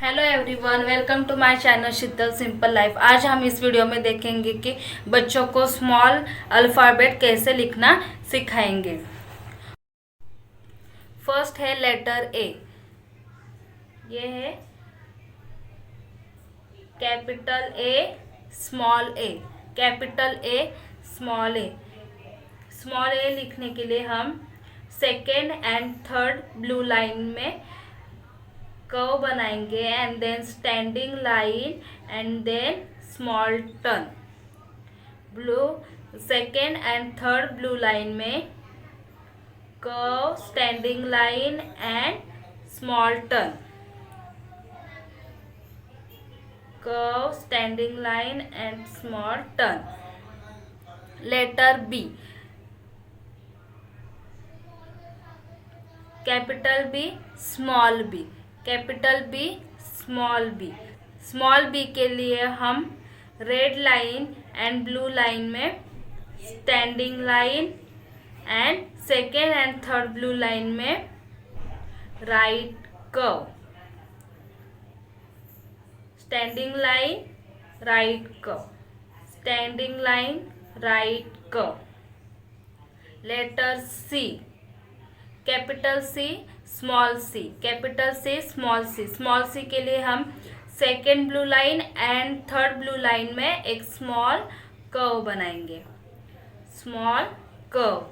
Hello everyone, welcome to my channel Sheetal simple life. आज हम इस वीडियो में देखेंगे कि बच्चों को स्मॉल अल्फ़ाबेट कैसे लिखना सिखाएंगे। फर्स्ट है लेटर ए। ये है capital A small A, capital A small A. Small A लिखने के लिए हम second and third blue line में कर्व बनाएंगे and then standing line and then small turn. Blue second and third blue line में curve, standing line and small turn. Curve, standing line and small turn. Letter B, capital B small B, capital B small B. Small B के लिए हम red line and blue line में standing line and second and third blue line में right curve. Standing line, right curve, standing line, right curve. Letter C, capital C small C, capital C small C. Small C के लिए हम second blue line and third blue line में एक small curve बनाएंगे। Small curve,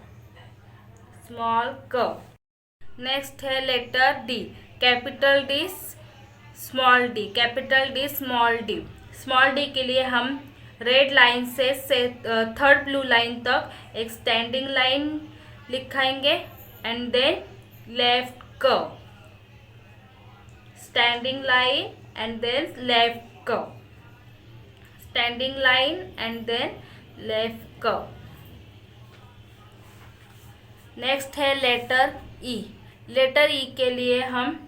small curve. Next है letter D, capital D small D, capital D small D. Small D के लिए हम रेड लाइन से थर्ड ब्लू लाइन तक एक स्टैंडिंग लाइन लिखाएंगे and then left curve, standing line and then left curve, standing line and then left curve. Next है letter E. Letter E के लिए हम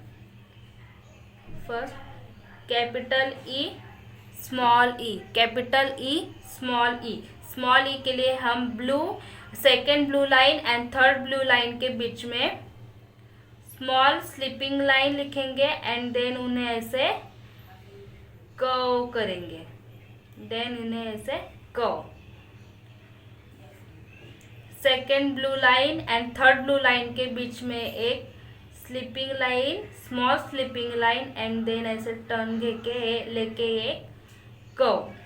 first capital E small E, capital E small E. Small E के लिए हम blue second blue line and third blue line के बीच में स्मॉल स्लिपिंग लाइन लिखेंगे एंड देन उन्हें ऐसे कर्व करेंगे, देन इन्हें ऐसे curve. Second blue line and third blue line के बीच में एक slipping line, small slipping line and then ऐसे टर्न लेके एक curve.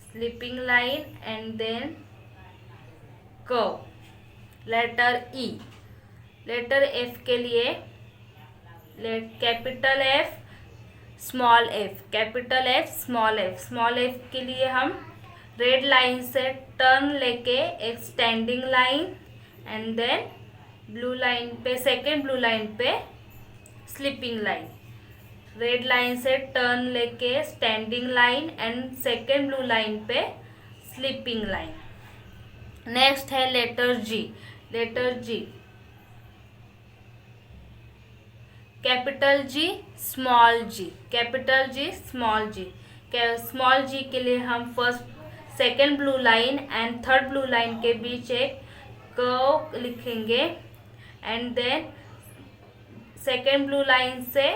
Slipping line and then curve. Letter E. Letter F के लिए capital F small F, capital F small F. Small F के लिए हम रेड लाइन से टर्न लेके एक standing line and then blue line पे, सेकेंड ब्लू लाइन पे स्लिपिंग लाइन। रेड लाइन से टर्न लेके standing line and second blue line पे स्लिपिंग लाइन। नेक्स्ट है letter G. Letter G, capital G small G, capital G small G. Small G के लिए हम first second blue line and third blue line के बीच एक curve लिखेंगे and then second blue line से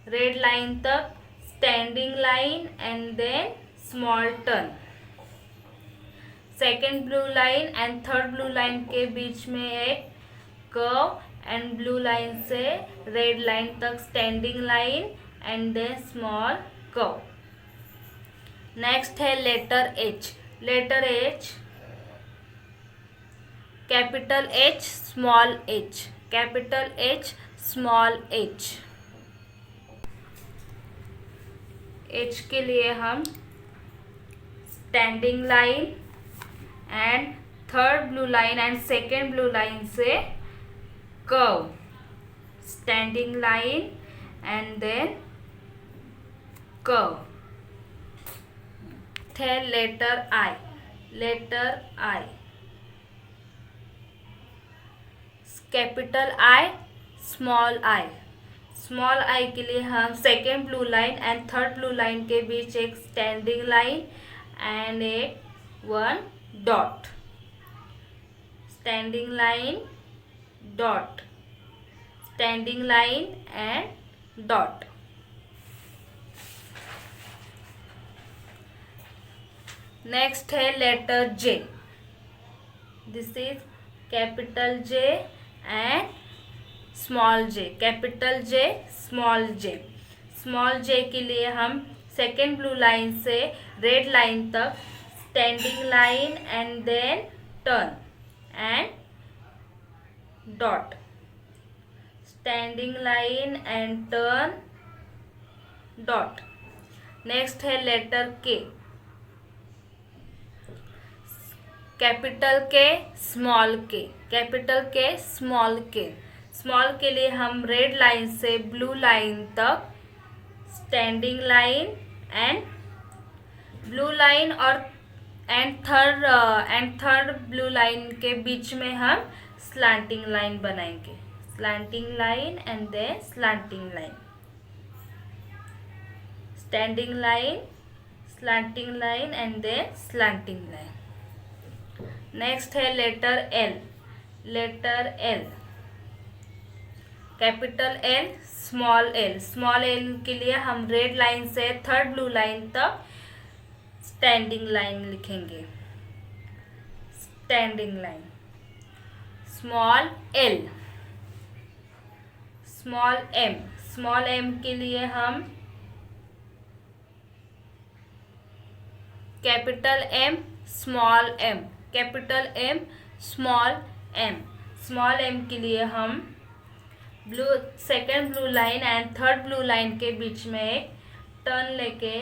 red line तक standing line and then small turn. Second blue line and third blue line के बीच में एक कर्व एंड ब्लू लाइन से रेड लाइन तक standing line and then small curve. Next है letter H. Letter H, capital H small H, capital H small H. H के लिए हम standing line and third blue line and second blue line से curve, standing line and then curve. The letter I. Letter I, capital I small I. Small I के लिए हम second blue line and third blue line के बीच एक standing line and एक one dot, standing line dot, standing line and dot. Next है letter J. This is capital J and small J. Capital J, small J. Small J के लिए हम second blue line से red line तक standing line and then turn and dot. Standing line and turn dot. Next है letter K. Capital K, small K. Capital K, small K. Small K लिए हम red line से blue line तक standing line and blue line और third blue line के बीच में हम स्लांटिंग लाइन बनाएंगे. Slanting line and then slanting line. Standing line, slanting line and then slanting line. Next है letter L. Letter L. Capital L, small L. Small L के लिए हम रेड लाइन से थर्ड ब्लू लाइन तक standing line लिखेंगे. Standing line. Small L. Small M. Small M के लिए हम capital M, small M. Capital M, small M. Small M के लिए हम second blue line and third blue line के बीच में एक टर्न लेके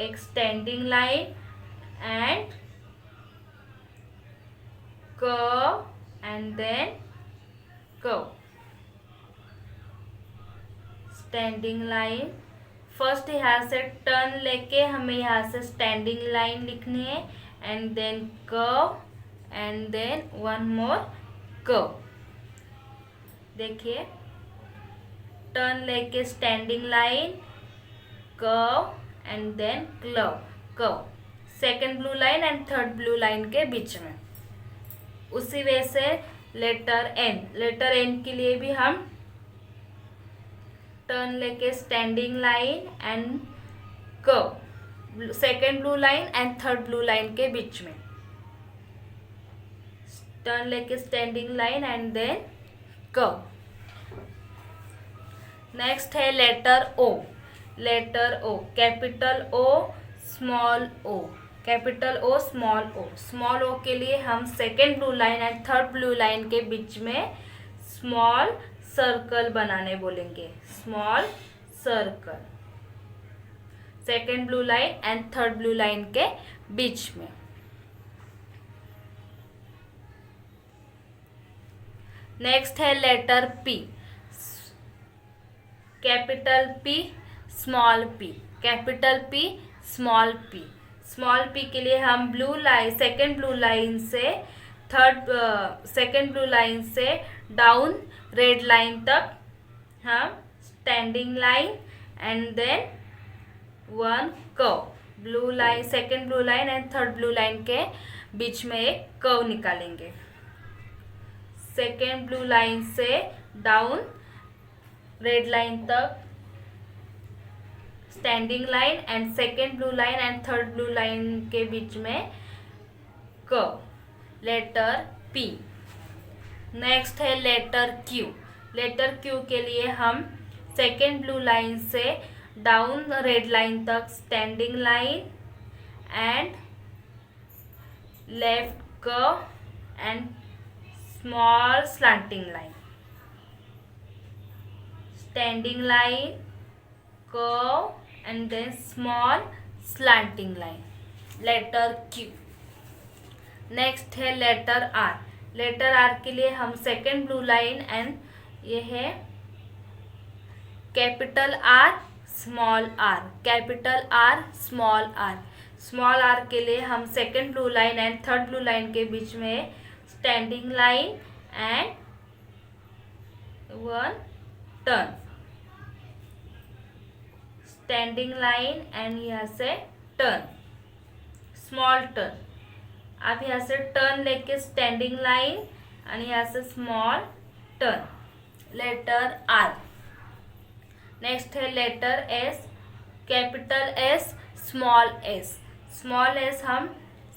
एक standing line and curve and then curve. Standing line. First यहाँ से टर्न लेके हमें यहाँ से स्टैंडिंग लाइन लिखनी है and then curve and then one more curve. देखिए, टर्न लेके standing line, curve and then curve. Second blue line and third blue line के बीच में. उसी वे से लेटर एन. लेटर एन के लिए भी हम टर्न लेके standing line and curve. Second blue line and third blue line के बीच में टर्न लेके standing line and then curve. Next है letter O. Letter O. Capital O, small O. Capital O, small O. Small O के लिए हम second blue line and third blue line के बीच में स्मॉल सर्कल बनाने बोलेंगे. Small circle. Second blue line and third blue line के बीच में. नेक्स्ट है letter P. Capital P, small P. Capital P, small P. Small P के लिए हम blue line, second blue line से सेकेंड ब्लू लाइन से डाउन रेड लाइन तक हम standing line and then one curve. Blue line, second blue line and third blue line के बीच में एक कर्व निकालेंगे. सेकेंड ब्लू लाइन से डाउन रेड लाइन तक standing line and second blue line and third blue line के बीच में कर्व. Letter P. नेक्स्ट है लेटर क्यू. लेटर क्यू के लिए हम सेकेंड ब्लू लाइन से डाउन रेड लाइन तक standing line and left curve and small slanting line. Standing line, curve and then small slanting line. Letter Q. Next है letter R. Letter R के लिए हम second blue line and ये है capital R, small R. Capital R, small R. Small R के लिए हम second blue line and third blue line के बीच में standing line and one turn. Standing line and यहाँ से टर्न, स्मॉल टर्न. आप यहाँ से टर्न लेके स्टैंडिंग लाइन आणि यहाँ से small turn. Letter R. Next है letter S, capital S, small S. Small S हम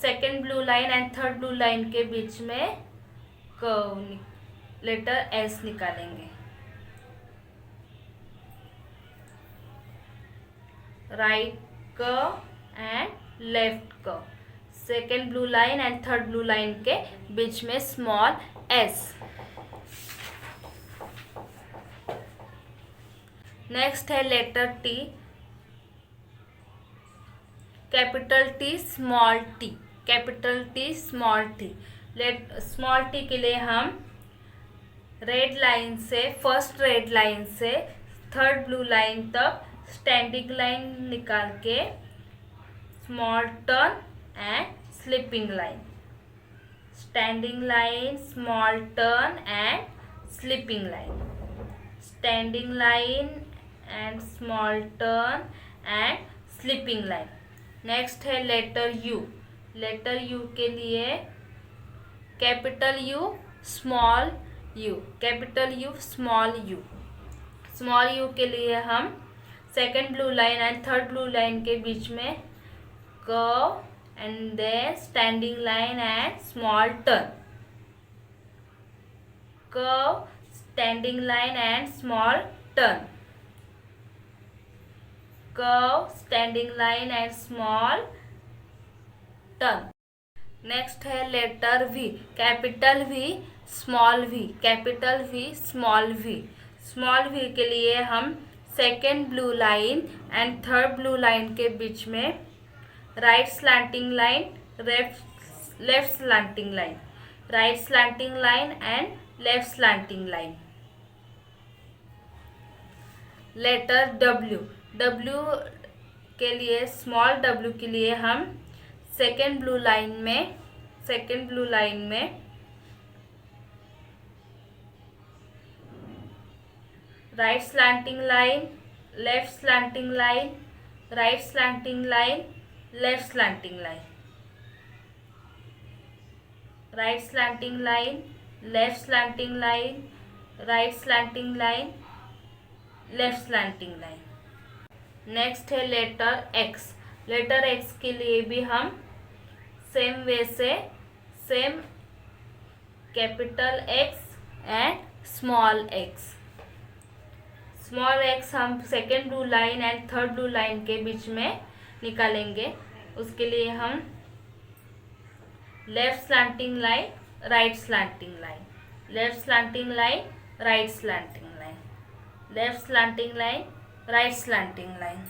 second blue line and third blue line के बीच में लेटर एस निकालेंगे। Right curve and left curve, second blue line and third blue line के बीच में small S. Next है letter T, capital T small T, capital T small T. Small T के लिए हम रेड लाइन से, first red line से third blue line तक स्टैंडिंग लाइन निकाल के small turn and slipping line, standing line, small turn and slipping line, standing line and small turn and slipping line. Next है letter U. Letter U के लिए capital U small U, capital U small U. Small U के लिए हम second blue line and third blue line के बीच में curve and then standing line and small turn, curve, standing line and small turn, curve, standing line and small turn. Next है letter V, capital V small V, capital V small V. Small V के लिए हम second blue line and third blue line के बीच में right slanting line, left slanting line, right slanting line and left slanting line. Letter W, W के लिए, small W के लिए हम सेकेंड ब्लू लाइन में, सेकेंड ब्लू लाइन में right slanting line, left slanting line, right slanting line, left slanting line, right slanting line, left slanting line, right slanting line, left slanting line. Next है letter X. Letter X के लिए भी हम same way से, same capital X and small X. Small X हम second blue line and third blue line के बीच में निकालेंगे। उसके लिए हम left slanting line, right slanting line, left slanting line, right slanting line, left slanting line, right slanting line.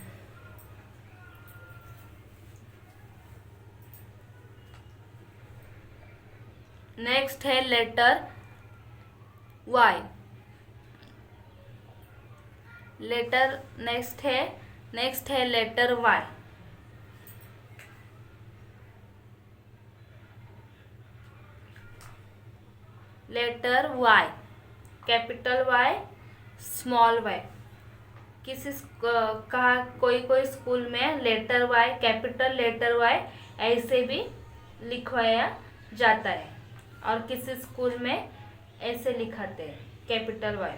Next है letter Y. Letter next है letter Y. Letter Y, capital Y small Y. किसी कहा कोई school में letter Y, capital letter Y ऐसे भी लिखवाया जाता है और किसी स्कूल में ऐसे लिखाते हैं कैपिटल वाई।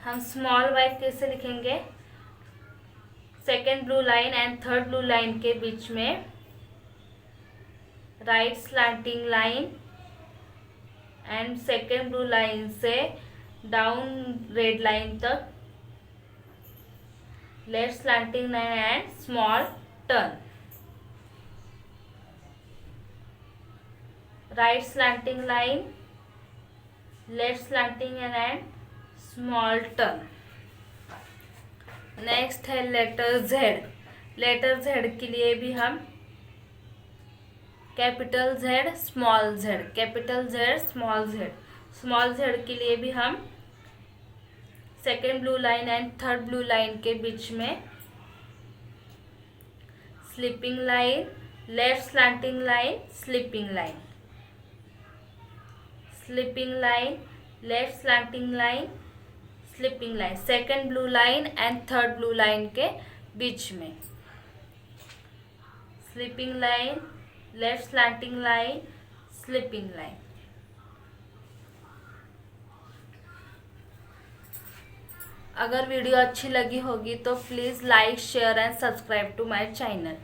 हम स्मॉल वाई कैसे लिखेंगे? Second blue line and third blue line के बीच में right slanting line and second blue line से डाउन रेड लाइन तक left slanting line and small turn, right slanting line, left slanting and small turn. Next है letter Z. Letter Z के लिए भी हम capital Z small Z, capital Z small Z. Small Z के लिए भी हम second blue line and third blue line के बीच में slipping line, left slanting line, slipping line, slipping line, left slanting line, slipping line, second blue line and third blue line के बीच में slipping line, left slanting line, slipping line. अगर video अच्छी लगी होगी तो please like share and subscribe to my channel.